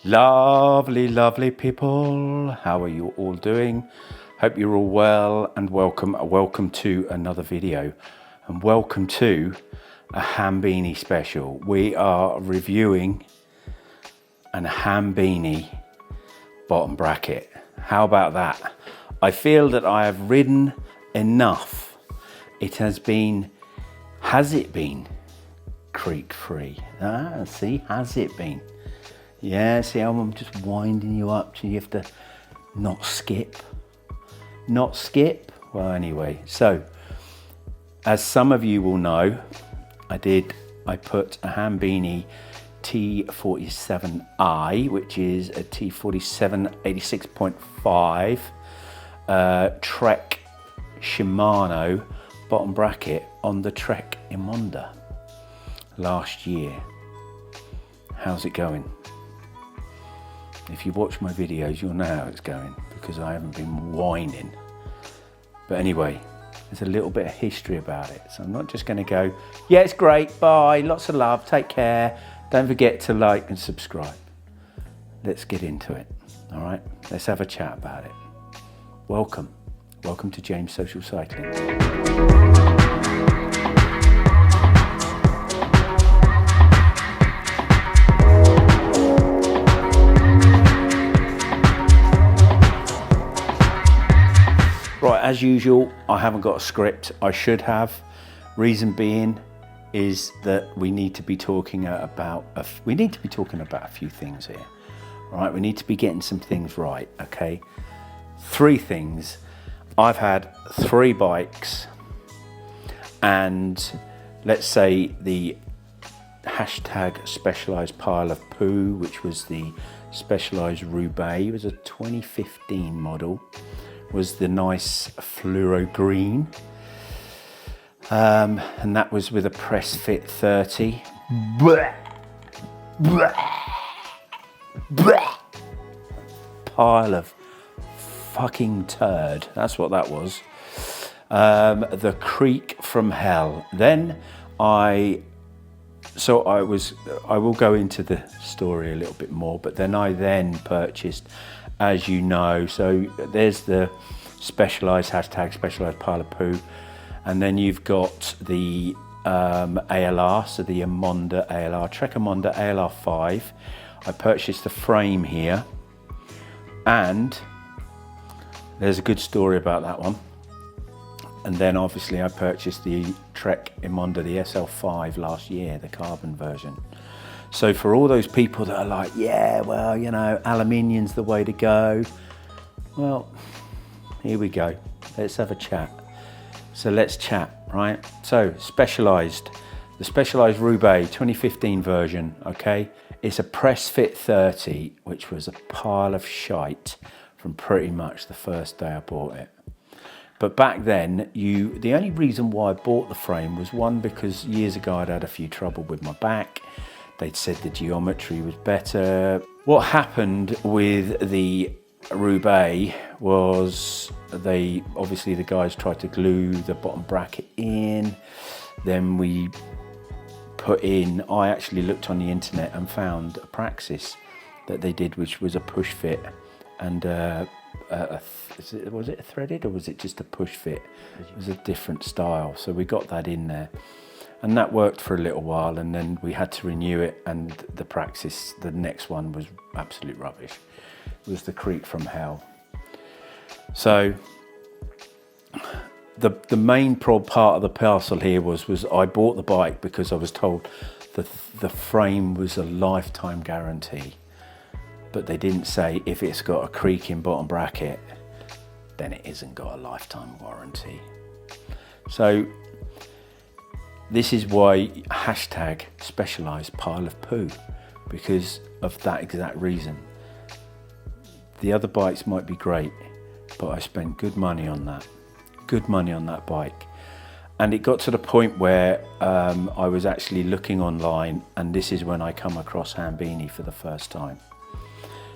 Lovely people, how are you all doing? Hope you're all well, and welcome to another video, and welcome to a Hambini special. We are reviewing an Hambini bottom bracket. How about that? I feel that I have ridden enough. Has it been creak free? See, has it been? Yeah, see how I'm just winding you up so you have to not skip? Well, anyway, so as some of you will know, I put a Hambini T47i, which is a T47 86.5 Trek Shimano bottom bracket on the Trek Emonda last year. How's it going? If you watch my videos, you'll know how it's going because I haven't been whining. But anyway, there's a little bit of history about it. So I'm not just going to go, yeah, it's great, bye, lots of love, take care. Don't forget to like and subscribe. Let's get into it, all right? Let's have a chat about it. Welcome to James Social Cycling. Right, as usual, I haven't got a script. I should have. Reason being is that we need to be talking about a few things here. All right, we need to be getting some things right, okay? 3 things. I've had 3 bikes, and let's say the hashtag specialized pile of poo, which was the specialized Roubaix, it was a 2015 model, was the nice fluoro green, and that was with a press fit 30. Pile of fucking turd, that's what that was. The creek from hell. Then I will go into the story a little bit more, but then I purchased, as you know, so there's the specialized hashtag specialized pile of poo, and then you've got the ALR, so the Emonda ALR, Trek Emonda ALR 5. I purchased the frame here, and there's a good story about that one. And then obviously I purchased the Trek Emonda, the SL5 last year, the carbon version. So for all those people that are like, yeah, well, you know, aluminium's the way to go. Well, here we go. Let's have a chat. So let's chat, right? So the specialized Roubaix 2015 version, okay? It's a press fit 30, which was a pile of shite from pretty much the first day I bought it. But back then, the only reason why I bought the frame was, one, because years ago I'd had a few trouble with my back. They'd said the geometry was better. What happened with the Roubaix was the guys tried to glue the bottom bracket in. Then I actually looked on the internet and found a praxis that they did, which was a push fit and was it a threaded or was it just a push fit? It was a different style, so we got that in there, and that worked for a little while, and then we had to renew it, and the next one was absolute rubbish. It was the creek from hell. So the main part of the parcel here was I bought the bike because I was told that the frame was a lifetime guarantee. But they didn't say if it's got a creaking bottom bracket, then it isn't got a lifetime warranty. So this is why hashtag specialized pile of poo, because of that exact reason. The other bikes might be great, but I spent good money on that bike. And it got to the point where I was actually looking online, and this is when I come across Hambini for the first time.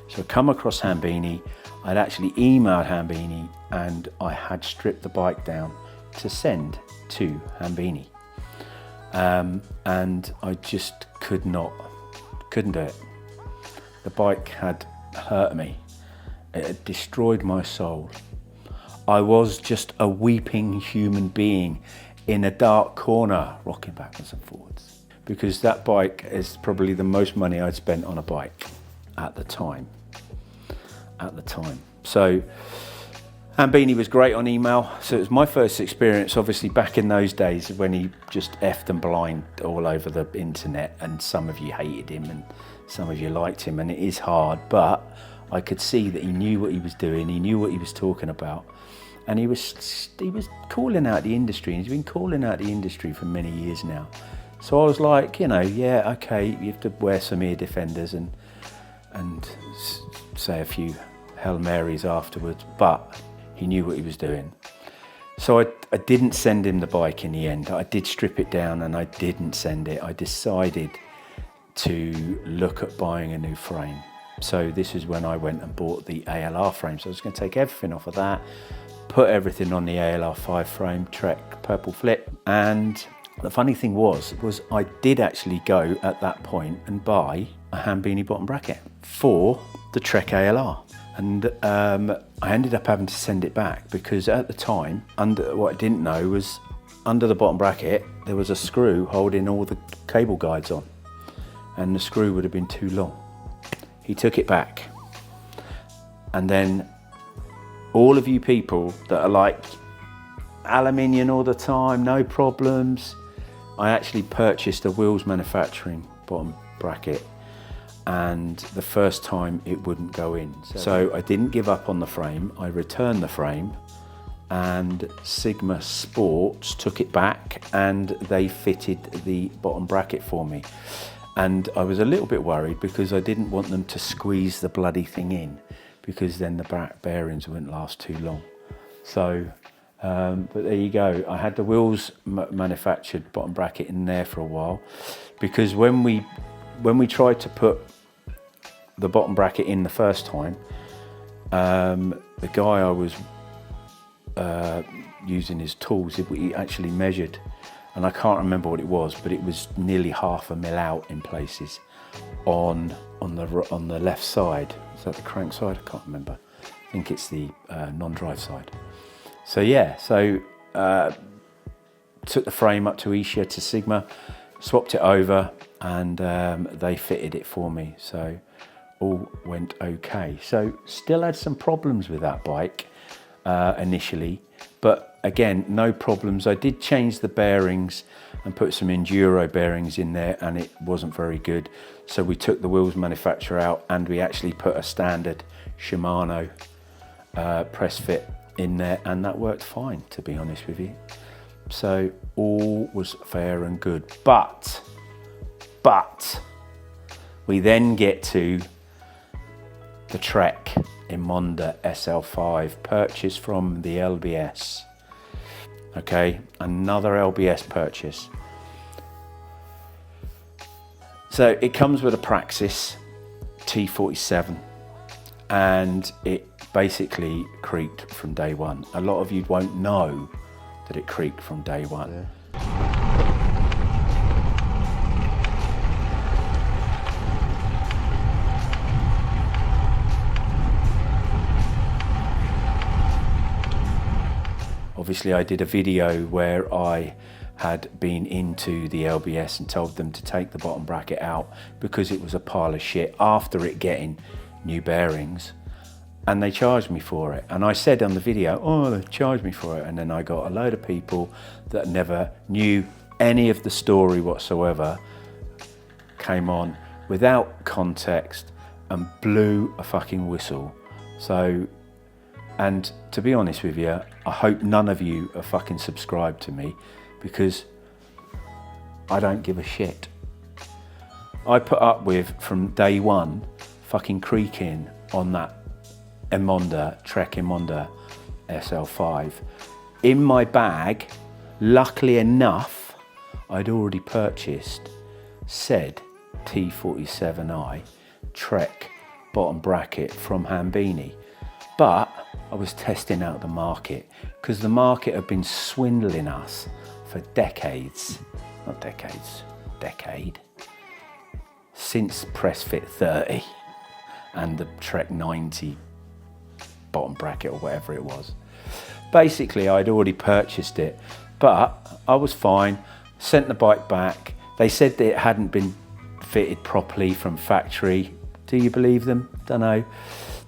So I come across Hambini, I'd actually emailed Hambini, and I had stripped the bike down to send to Hambini. And I just couldn't do it. The bike had hurt me. It had destroyed my soul. I was just a weeping human being in a dark corner, rocking backwards and forwards. Because that bike is probably the most money I'd spent on a bike at the time. So Hambini was great on email. So it was my first experience, obviously, back in those days when he just effed and blind all over the internet, and some of you hated him and some of you liked him, and it is hard, but I could see that he knew what he was doing, he knew what he was talking about, and he was calling out the industry, and he's been calling out the industry for many years now. So I was like, you know, yeah, okay, you have to wear some ear defenders and say a few Hail Marys afterwards, but he knew what he was doing. So I didn't send him the bike in the end. I did strip it down and I didn't send it. I decided to look at buying a new frame. So this is when I went and bought the ALR frame. So I was going to take everything off of that, put everything on the ALR 5 frame, Trek purple flip. And the funny thing was I did actually go at that point and buy a Hambini bottom bracket for the Trek ALR. And I ended up having to send it back because at the time, what I didn't know was under the bottom bracket, there was a screw holding all the cable guides on, and the screw would have been too long. He took it back. And then all of you people that are like, aluminium all the time, no problems. I actually purchased a Wheels Manufacturing bottom bracket, and the first time it wouldn't go in. So I didn't give up on the frame. I returned the frame, and Sigma Sports took it back and they fitted the bottom bracket for me. And I was a little bit worried because I didn't want them to squeeze the bloody thing in, because then the back bearings wouldn't last too long. So, but there you go. I had the Wheels manufactured bottom bracket in there for a while, because when we tried to put the bottom bracket in the first time, the guy I was using his tools, he actually measured, and I can't remember what it was, but it was nearly 1/2 mil out in places on the left side. Is that the crank side? I can't remember. I think it's the non-drive side. So yeah, took the frame up to Isha, to Sigma, swapped it over, and they fitted it for me. So all went okay. So still had some problems with that bike initially, but again, no problems. I did change the bearings and put some enduro bearings in there, and it wasn't very good. So we took the Wheels manufacturer out and we actually put a standard Shimano press fit in there, and that worked fine, to be honest with you. So all was fair and good, but we then get to the Trek Emonda SL5, purchased from the LBS. Okay, another LBS purchase. So it comes with a Praxis T47, and it basically creaked from day one. A lot of you won't know that it creaked from day one. Yeah. Obviously, I did a video where I had been into the LBS and told them to take the bottom bracket out because it was a pile of shit after it getting new bearings, and they charged me for it. And I said on the video, oh, they charged me for it. And then I got a load of people that never knew any of the story whatsoever, came on without context and blew a fucking whistle. So, and to be honest with you, I hope none of you are fucking subscribed to me, because I don't give a shit. I put up with, from day one, fucking creaking on that Trek Emonda SL5. In my bag, luckily enough, I'd already purchased said T47i Trek bottom bracket from Hambini. But I was testing out the market, because the market had been swindling us for decades. Not decades, decade. Since Press Fit 30. and the Trek 90 bottom bracket or whatever it was. Basically, I'd already purchased it, but I was fine, sent the bike back. They said that it hadn't been fitted properly from factory. Do you believe them? Don't know.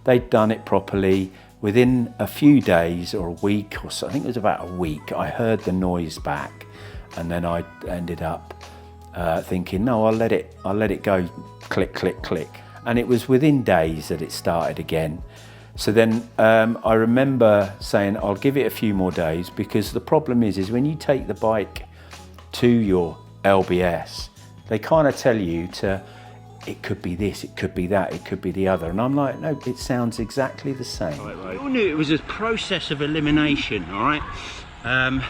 They'd done it properly. Within a few days or a week or so, I think it was about a week, I heard the noise back, and then I ended up thinking, no, I'll let it go, click, click, click. And it was within days that it started again. So then I remember saying, I'll give it a few more days, because the problem is when you take the bike to your LBS, they kind of tell you it could be this, it could be that, it could be the other. And I'm like, no, it sounds exactly the same. Right. I knew it was a process of elimination, all right?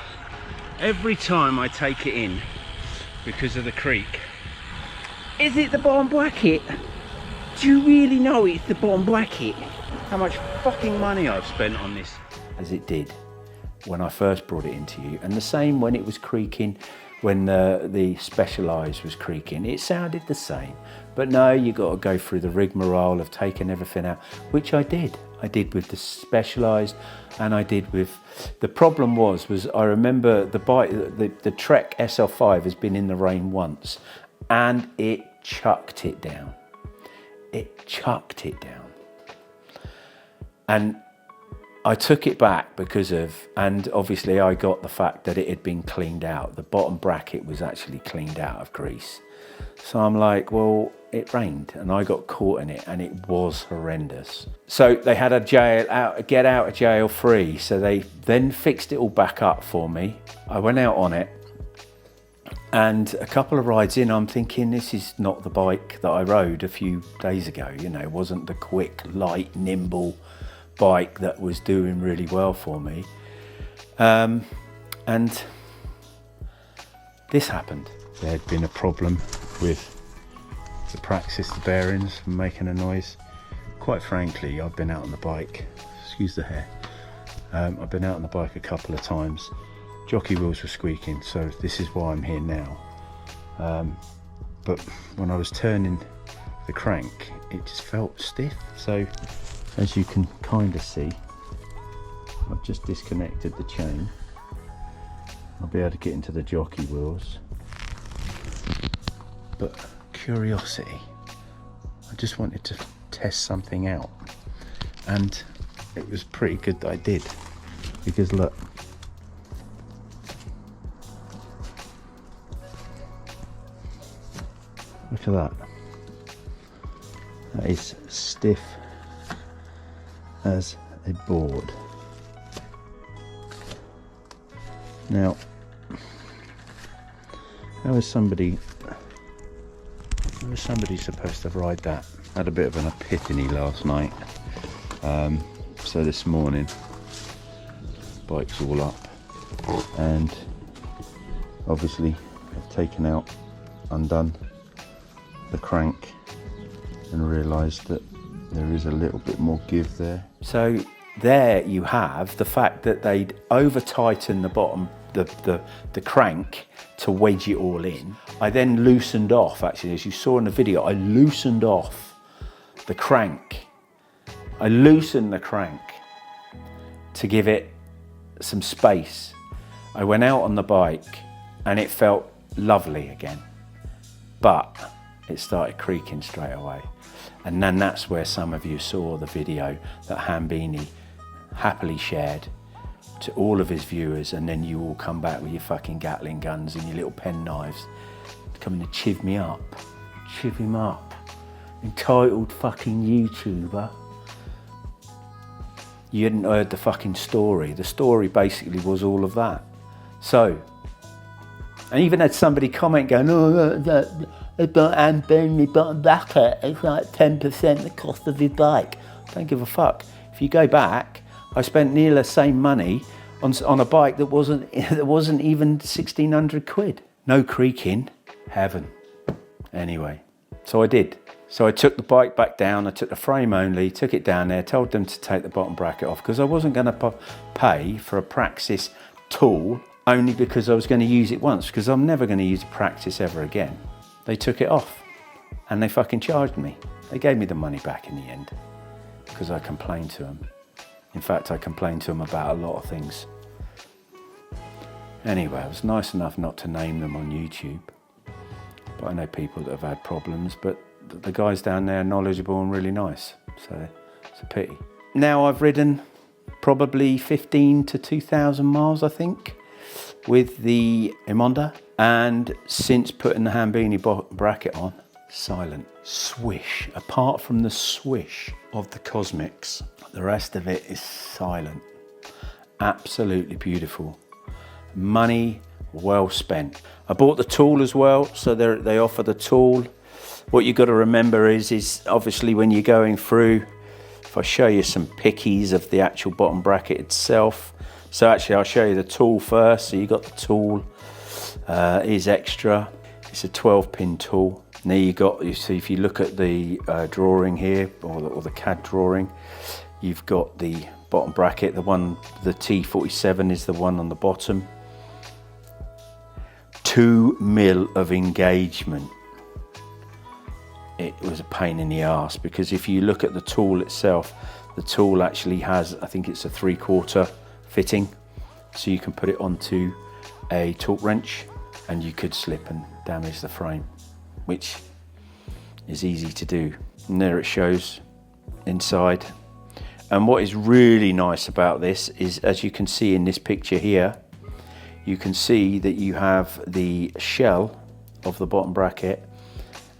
Every time I take it in, because of the creak, is it the bottom bracket? Do you really know it's the bottom bracket? How much fucking money I've spent on this. As it did when I first brought it into you, and the same when it was creaking, when the Specialized was creaking, it sounded the same. But no, you got to go through the rigmarole of taking everything out, which I did. I did with the Specialized, and I did with, the problem was I remember the bike, the Trek SL5 has been in the rain once, and it chucked it down. It chucked it down. And I took it back because of, and obviously I got the fact that it had been cleaned out. The bottom bracket was actually cleaned out of grease. So I'm like, well, it rained and I got caught in it, and it was horrendous. So they had a get out of jail free. So they then fixed it all back up for me. I went out on it, and a couple of rides in, I'm thinking, this is not the bike that I rode a few days ago. You know, it wasn't the quick, light, nimble bike that was doing really well for me. And this happened. There had been a problem with the Praxis, the bearings making a noise. Quite frankly, I've been out on the bike, excuse the hair, I've been out on the bike a couple of times. Jockey wheels were squeaking, so this is why I'm here now. But when I was turning the crank, it just felt stiff. So as you can kind of see, I've just disconnected the chain. I'll be able to get into the jockey wheels. But curiosity, I just wanted to test something out, and it was pretty good that I did, because look, at that. That is stiff as a board. Now, how is somebody supposed to ride that? I had a bit of an epiphany last night. So this morning, bike's all up, and obviously I've taken out, undone the crank, and realised that there is a little bit more give there. So there you have the fact that they'd over tighten the bottom, the crank, to wedge it all in. I then loosened off, actually, as you saw in the video, I loosened off the crank. I loosened the crank to give it some space. I went out on the bike and it felt lovely again, but it started creaking straight away. And then that's where some of you saw the video that Hambini happily shared to all of his viewers, and then you all come back with your fucking Gatling guns and your little pen knives coming to chiv me up. Chiv him up. Entitled fucking YouTuber. You hadn't heard the fucking story. The story basically was all of that. So, and even had somebody comment going, oh, Hambini bottom bracket, it's like 10% the cost of your bike. Don't give a fuck. If you go back, I spent nearly the same money on a bike that wasn't even 1,600 quid. No creaking, heaven. Anyway, so I did. So I took the bike back down, I took the frame only, took it down there, told them to take the bottom bracket off, because I wasn't going to pay for a Praxis tool only because I was going to use it once, because I'm never going to use a Praxis ever again. They took it off. and they fucking charged me. They gave me the money back in the end because I complained to them. In fact, I complained to them about a lot of things. Anyway, I was nice enough not to name them on YouTube, but I know people that have had problems, but the guys down there are knowledgeable and really nice, so it's a pity. Now I've ridden probably 15 to 2,000 miles, I think, with the Emonda, and since putting the Hambini bracket on, silent. Swish, apart from the swish of the Cosmics, the rest of it is silent. Absolutely beautiful. Money well spent. I bought the tool as well, so they offer the tool. What you've got to remember is obviously when you're going through, if I show you some pickies of the actual bottom bracket itself. So actually I'll show you the tool first. So you got the tool, is extra. It's a 12-pin tool. Now you see if you look at the drawing here, or the CAD drawing, you've got the bottom bracket, the T47 is the one on the bottom. 2 mil of engagement. It was a pain in the arse, because if you look at the tool itself, the tool actually has, I think it's a 3/4 fitting, so you can put it onto a torque wrench and you could slip and damage the frame, which is easy to do. And there it shows inside. And what is really nice about this is, as you can see in this picture here, you can see that you have the shell of the bottom bracket,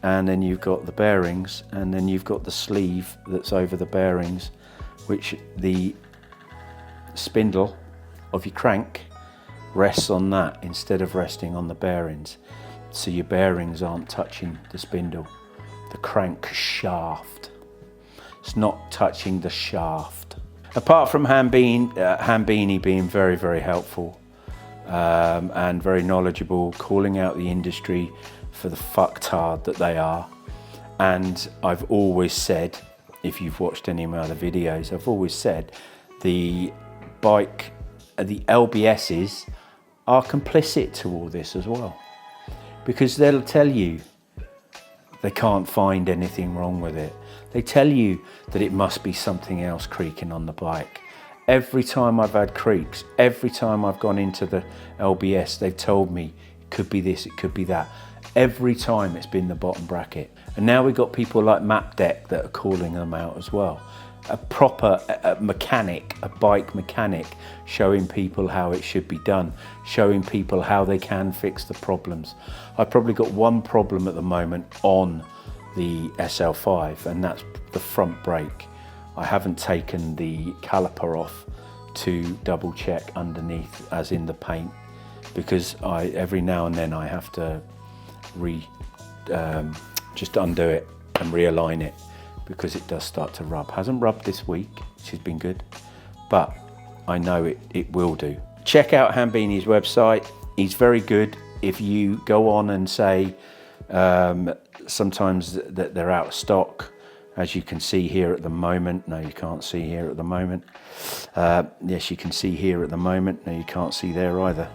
and then you've got the bearings, and then you've got the sleeve that's over the bearings, which the spindle of your crank rests on that instead of resting on the bearings. So your bearings aren't touching the spindle, the crank shaft. It's not touching the shaft. Apart from Hambini being very, very helpful, and very knowledgeable, calling out the industry for the fucktard that they are. And I've always said, if you've watched any of my other videos, I've always said the LBSs are complicit to all this as well, because they'll tell you they can't find anything wrong with it. They tell you that it must be something else creaking on the bike. Every time I've had creaks, every time I've gone into the LBS, they've told me it could be this, it could be that. Every time it's been the bottom bracket. And now we've got people like Mapdeck that are calling them out as well. A proper mechanic, a bike mechanic, showing people how it should be done, showing people how they can fix the problems. I've probably got one problem at the moment on the SL5, and that's the front brake. I haven't taken the caliper off to double check underneath, as in the paint, because every now and then I have to just undo it and realign it, because it does start to rub. Hasn't rubbed this week, which has been good, but I know it will do. Check out Hambini's website. He's very good. If you go on and say sometimes that they're out of stock, as you can see here at the moment. No, you can't see here at the moment. Yes, you can see here at the moment. No, you can't see there either.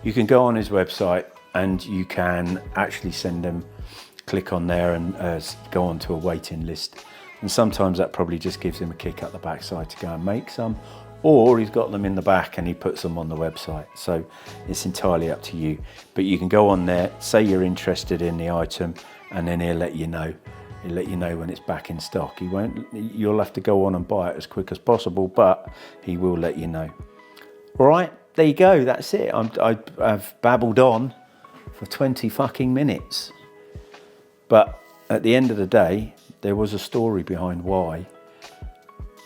You can go on his website and you can actually send them, click on there and go onto a waiting list. And sometimes that probably just gives him a kick up the backside to go and make some, or he's got them in the back and he puts them on the website. So it's entirely up to you. But you can go on there, say you're interested in the item, and then he'll let you know. He'll let you know when it's back in stock. You'll have to go on and buy it as quick as possible, but he will let you know. All right, there you go, that's it. I've babbled on for 20 fucking minutes. But at the end of the day, there was a story behind why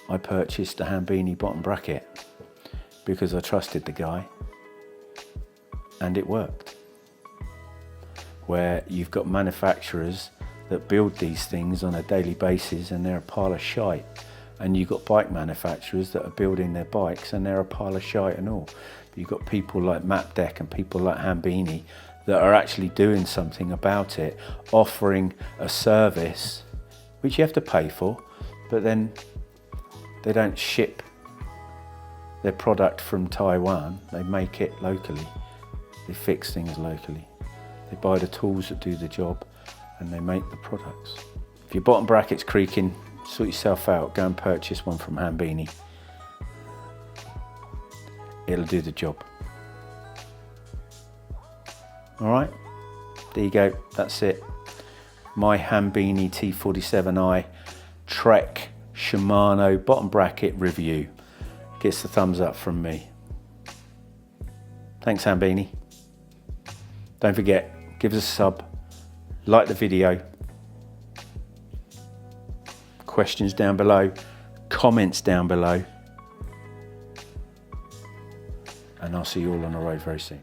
I purchased the Hambini bottom bracket, because I trusted the guy and it worked. Where you've got manufacturers that build these things on a daily basis and they're a pile of shite, and you've got bike manufacturers that are building their bikes and they're a pile of shite and all. You've got people like Mapdeck and people like Hambini that are actually doing something about it, offering a service which you have to pay for, but then they don't ship their product from Taiwan. They make it locally. They fix things locally. They buy the tools that do the job, and they make the products. If your bottom bracket's creaking, sort yourself out, go and purchase one from Hambini. It'll do the job. All right, there you go, that's it. My Hambini T47i Trek Shimano bottom bracket review. Gets the thumbs up from me. Thanks Hambini. Don't forget, give us a sub, like the video, questions down below, comments down below, and I'll see you all on the road very soon.